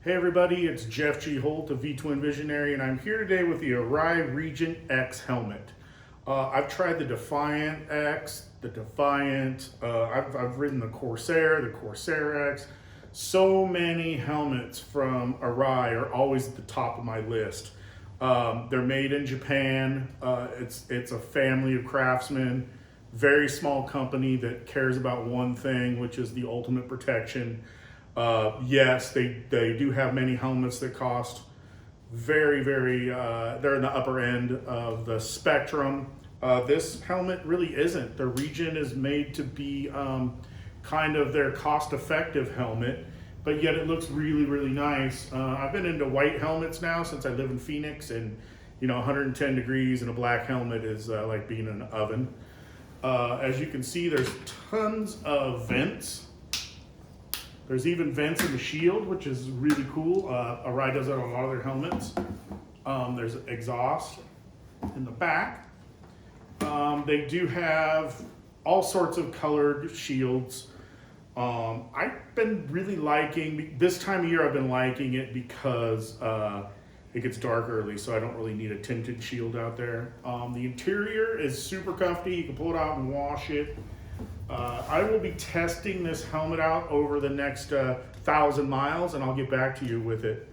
Hey everybody, it's Jeff G. Holt of V-Twin Visionary, and I'm here today with the Arai Regent X helmet. I've tried the Defiant X, the Defiant, I've ridden the Corsair X. So many helmets from Arai are always at the top of my list. They're made in Japan. It's a family of craftsmen, very small company that cares about one thing, which is the ultimate protection. Yes, they do have many helmets that cost very, they're in the upper end of the spectrum. This helmet really isn't. The Regent is made to be kind of their cost-effective helmet, but yet it looks really, really nice. I've been into white helmets now since I live in Phoenix, and 110 degrees and a black helmet is like being in an oven. As you can see, there's tons of vents. There's even vents in the shield, which is really cool. Arai does that on a lot of their helmets. There's exhaust in the back. They do have all sorts of colored shields. I've been really liking, this time of year I've been liking it because it gets dark early, so I don't really need a tinted shield out there. The interior is super comfy. You can pull it out and wash it. I will be testing this helmet out over the next 1,000 miles, and I'll get back to you with it.